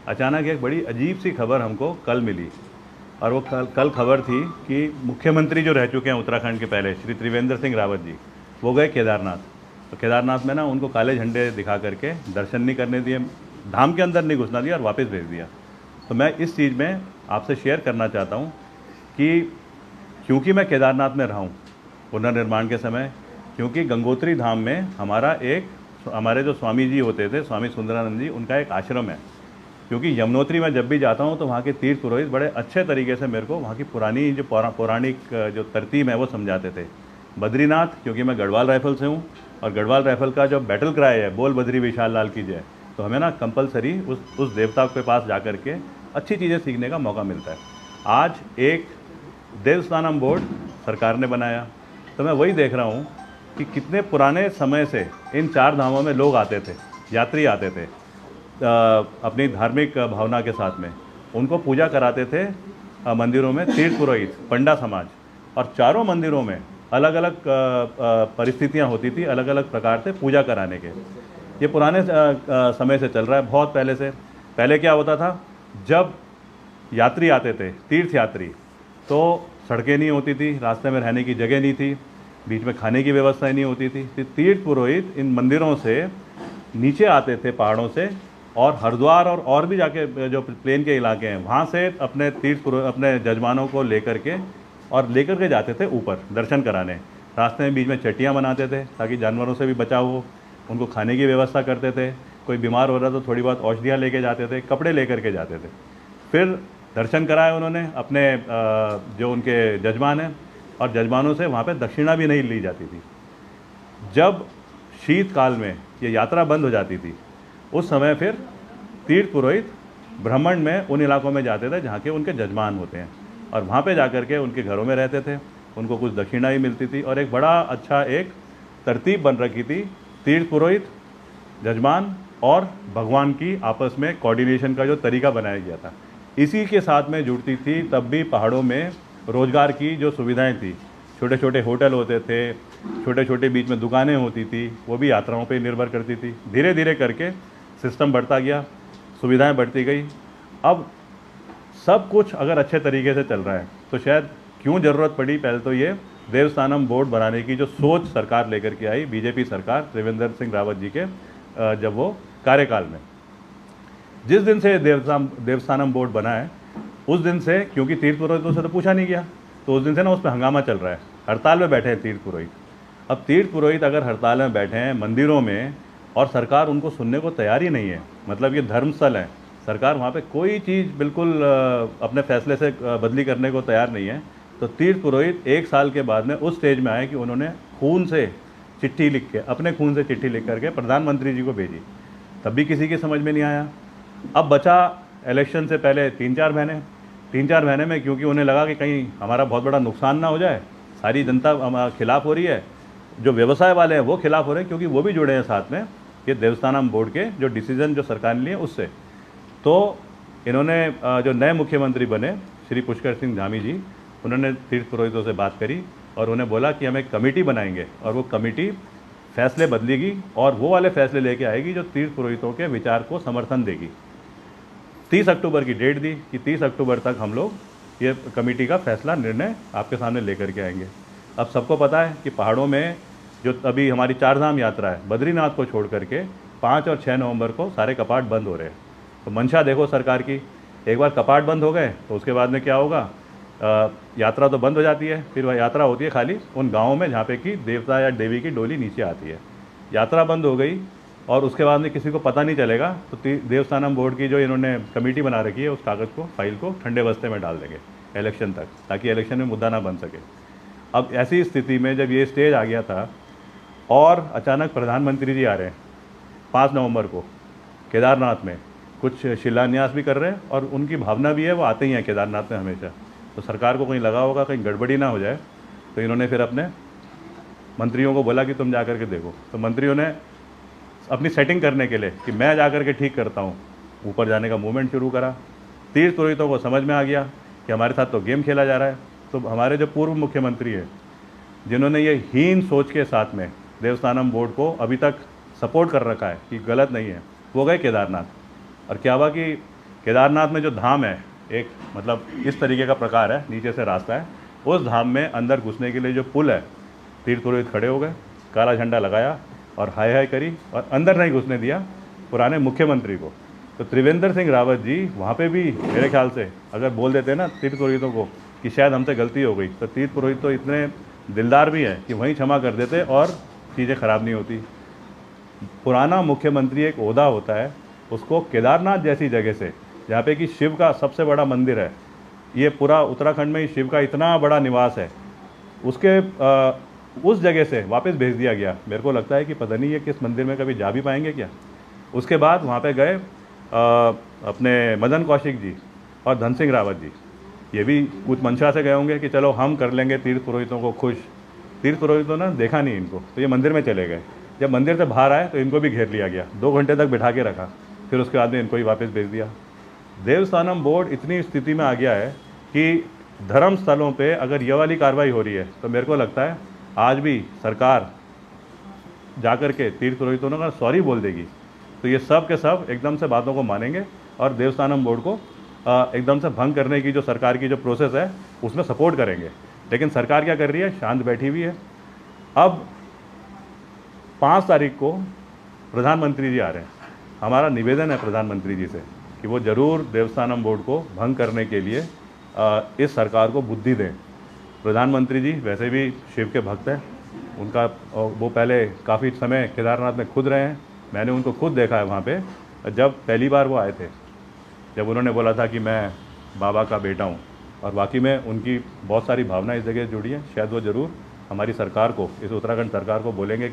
अचानक एक बड़ी अजीब सी खबर हमको कल मिली। और वो कल खबर थी कि मुख्यमंत्री जो रह चुके हैं उत्तराखंड के पहले, श्री त्रिवेंद्र सिंह रावत जी, वो गए केदारनाथ। तो केदारनाथ में ना उनको काले झंडे दिखा करके दर्शन नहीं करने दिए, धाम के अंदर नहीं घुसना दिया और वापस भेज दिया। तो मैं इस चीज़ में आपसे शेयर करना चाहता हूँ कि क्योंकि मैं केदारनाथ में रहा हूँ पुनर्निर्माण के समय, क्योंकि गंगोत्री धाम में हमारे जो स्वामी जी होते थे, स्वामी सुंदरानंद जी, उनका एक आश्रम है। क्योंकि यमुनोत्री में जब भी जाता हूँ तो वहाँ के तीर्थ पुरोहित बड़े अच्छे तरीके से मेरे को वहाँ की पुरानी जो पौराणिक जो तरतीब है वो समझाते थे। बद्रीनाथ, क्योंकि मैं गढ़वाल राइफल से हूँ और गढ़वाल राइफल का जो बैटल क्राई है, बोल बद्री विशाल लाल की जय, तो हमें ना कंपलसरी उस देवता के पास जा कर के अच्छी चीज़ें सीखने का मौका मिलता है। आज एक देवस्थानम बोर्ड सरकार ने बनाया, तो मैं वही देख रहा हूँ कि कितने पुराने समय से इन 4 धामों में लोग आते थे, यात्री आते थे अपनी धार्मिक भावना के साथ में। उनको पूजा कराते थे मंदिरों में तीर्थ पुरोहित, पंडा समाज, और चारों मंदिरों में अलग अलग परिस्थितियाँ होती थी, अलग अलग प्रकार से पूजा कराने के। ये पुराने समय से चल रहा है, बहुत पहले से। पहले क्या होता था, जब यात्री आते थे, तीर्थ यात्री, तो सड़कें नहीं होती थी, रास्ते में रहने की जगह नहीं थी, बीच में खाने की व्यवस्था नहीं होती थी। तो तीर्थ पुरोहित इन मंदिरों से नीचे आते थे पहाड़ों से, और हरिद्वार और भी जाके जो प्लेन के इलाके हैं वहाँ से अपने जजमानों को लेकर के जाते थे ऊपर दर्शन कराने। रास्ते में बीच में चट्टियाँ बनाते थे ताकि जानवरों से भी बचाव हो, उनको खाने की व्यवस्था करते थे। कोई बीमार हो रहा तो थोड़ी बहुत औषधियाँ लेके जाते थे, कपड़े लेकर के जाते थे। फिर दर्शन कराए उन्होंने अपने जो उनके जजमान हैं, और जजमानों से वहाँ पे दक्षिणा भी नहीं ली जाती थी। जब शीतकाल में ये यात्रा बंद हो जाती थी, उस समय फिर तीर्थ पुरोहित भ्रमण में उन इलाकों में जाते थे जहाँ के उनके जजमान होते हैं, और वहाँ पे जाकर के उनके घरों में रहते थे। उनको कुछ दक्षिणा भी मिलती थी, और एक बड़ा अच्छा एक तरतीब बन रखी थी। तीर्थ पुरोहित, जजमान और भगवान की आपस में कोऑर्डिनेशन का जो तरीका बनाया गया था, इसी के साथ में जुड़ती थी। तब भी पहाड़ों में रोज़गार की जो सुविधाएं थी, छोटे छोटे होटल होते थे, छोटे छोटे बीच में दुकानें होती थी, वो भी यात्राओं पे निर्भर करती थी। धीरे धीरे करके सिस्टम बढ़ता गया, सुविधाएं बढ़ती गई। अब सब कुछ अगर अच्छे तरीके से चल रहा है तो शायद क्यों ज़रूरत पड़ी पहले तो ये देवस्थानम बोर्ड बनाने की, जो सोच सरकार लेकर के आई, बीजेपी सरकार त्रिवेंद्र सिंह रावत जी के जब वो कार्यकाल में। जिस दिन से देवस्थानम बोर्ड बना है उस दिन से, क्योंकि तीर्थ पुरोहितों से तो पूछा नहीं गया, तो उस दिन से ना उस पर हंगामा चल रहा है। हड़ताल में बैठे हैं तीर्थ पुरोहित। अब तीर्थ पुरोहित अगर हड़ताल में बैठे हैं मंदिरों में, और सरकार उनको सुनने को तैयार ही नहीं है, मतलब ये धर्मस्थल है, सरकार वहाँ पे कोई चीज़ बिल्कुल अपने फैसले से बदली करने को तैयार नहीं है। तो तीर्थ पुरोहित 1 साल के बाद में उस स्टेज में आए कि उन्होंने खून से चिट्ठी लिख के, अपने खून से चिट्ठी लिख करके प्रधानमंत्री जी को भेजी, तब भी किसी की समझ में नहीं आया। अब बचा इलेक्शन से पहले 3-4 महीने में, क्योंकि उन्हें लगा कि कहीं हमारा बहुत बड़ा नुकसान ना हो जाए, सारी जनता खिलाफ हो रही है, जो व्यवसाय वाले हैं वो खिलाफ हो रहे हैं, क्योंकि वो भी जुड़े हैं साथ में ये देवस्थानम बोर्ड के जो डिसीजन जो सरकार ने लिए उससे। तो इन्होंने जो नए मुख्यमंत्री बने श्री पुष्कर सिंह धामी जी, उन्होंने तीर्थ पुरोहितों से बात करी और उन्हें बोला कि हम एक कमेटी बनाएंगे, और वो कमेटी फैसले बदलेगी और वो वाले फैसले लेके आएगी जो तीर्थ पुरोहितों के विचार को समर्थन देगी। 30 अक्टूबर की डेट दी कि 30 अक्टूबर तक हम लोग ये कमेटी का फैसला, निर्णय आपके सामने लेकर के आएंगे। अब सबको पता है कि पहाड़ों में जो अभी हमारी 4 धाम यात्रा है, बद्रीनाथ को छोड़ करके 5 और 6 नवंबर को सारे कपाट बंद हो रहे हैं। तो मंशा देखो सरकार की, एक बार कपाट बंद हो गए तो उसके बाद में क्या होगा, यात्रा तो बंद हो जाती है, फिर वह यात्रा होती है खाली उन गाँवों में जहाँ पे कि देवता या देवी की डोली नीचे आती है। यात्रा बंद हो गई और उसके बाद में किसी को पता नहीं चलेगा, तो देवस्थानम बोर्ड की जो इन्होंने कमेटी बना रखी है उस कागज़ को, फाइल को ठंडे बस्ते में डाल देंगे इलेक्शन तक, ताकि इलेक्शन में मुद्दा ना बन सके। अब ऐसी स्थिति में जब ये स्टेज आ गया था और अचानक प्रधानमंत्री जी आ रहे हैं 5 नवंबर को केदारनाथ में, कुछ शिलान्यास भी कर रहे हैं, और उनकी भावना भी है, वो आते ही हैं केदारनाथ में हमेशा। तो सरकार को कहीं लगा होगा कहीं गड़बड़ी ना हो जाए, तो इन्होंने फिर अपने मंत्रियों को बोला कि तुम जा कर के देखो। तो मंत्रियों ने अपनी सेटिंग करने के लिए कि मैं जा कर के ठीक करता हूँ, ऊपर जाने का मूवमेंट शुरू करा। तीर्थ पुरोहितों को समझ में आ गया कि हमारे साथ तो गेम खेला जा रहा है। तो हमारे जो पूर्व मुख्यमंत्री हैं, जिन्होंने ये हीन सोच के साथ में देवस्थानम बोर्ड को अभी तक सपोर्ट कर रखा है कि गलत नहीं है, वो गए केदारनाथ। और क्या हुआ कि केदारनाथ में जो धाम है, एक मतलब इस तरीके का प्रकार है, नीचे से रास्ता है, उस धाम में अंदर घुसने के लिए जो पुल है, तीर्थ पुरोहित खड़े हो गए, काला झंडा लगाया और हाय हाय करी और अंदर नहीं घुसने दिया पुराने मुख्यमंत्री को। तो त्रिवेंद्र सिंह रावत जी वहाँ पे भी मेरे ख्याल से अगर बोल देते ना तीर्थ पुरोहितों को कि शायद हमसे गलती हो गई, तो तीर्थ पुरोहित तो इतने दिलदार भी हैं कि वहीं क्षमा कर देते और चीज़ें ख़राब नहीं होती। पुराना मुख्यमंत्री एक ओहदा होता है, उसको केदारनाथ जैसी जगह से, जहाँ पे कि शिव का सबसे बड़ा मंदिर है, ये पूरा उत्तराखंड में ही शिव का इतना बड़ा निवास है, उसके उस जगह से वापस भेज दिया गया। मेरे को लगता है कि पता नहीं ये किस मंदिर में कभी जा भी पाएंगे क्या। उसके बाद वहाँ पे गए अपने मदन कौशिक जी और धन सिंह रावत जी, ये भी कुछ मंशा से गए होंगे कि चलो हम कर लेंगे तीर्थ पुरोहितों को खुश। तीर्थ पुरोहितों ने देखा नहीं इनको, तो ये मंदिर में चले गए। जब मंदिर से बाहर आए तो इनको भी घेर लिया गया, 2 घंटे तक बिठा के रखा, फिर उसके बाद में इनको ही वापस भेज दिया। देवस्थानम बोर्ड इतनी स्थिति में आ गया है कि धर्म स्थलों पे अगर ये वाली कार्रवाई हो रही है, तो मेरे को लगता है आज भी सरकार जाकर के तीर्थ पुरोहितों ने अगर सॉरी बोल देगी तो ये सब के सब एकदम से बातों को मानेंगे और देवस्थानम बोर्ड को एकदम से भंग करने की जो सरकार की जो प्रोसेस है उसमें सपोर्ट करेंगे। लेकिन सरकार क्या कर रही है, शांत बैठी हुई है। अब 5 तारीख को प्रधानमंत्री जी आ रहे हैं, हमारा निवेदन है प्रधानमंत्री जी से कि वो ज़रूर देवस्थानम बोर्ड को भंग करने के लिए इस सरकार को बुद्धि दें। प्रधानमंत्री जी वैसे भी शिव के भक्त हैं, उनका वो पहले काफ़ी समय केदारनाथ में खुद रहे हैं, मैंने उनको खुद देखा है वहाँ पे। जब पहली बार वो आए थे, जब उन्होंने बोला था कि मैं बाबा का बेटा हूँ, और वाकई में उनकी बहुत सारी भावना इस जगह जुड़ी है। शायद वो ज़रूर हमारी सरकार को, इस उत्तराखंड सरकार को बोलेंगे कि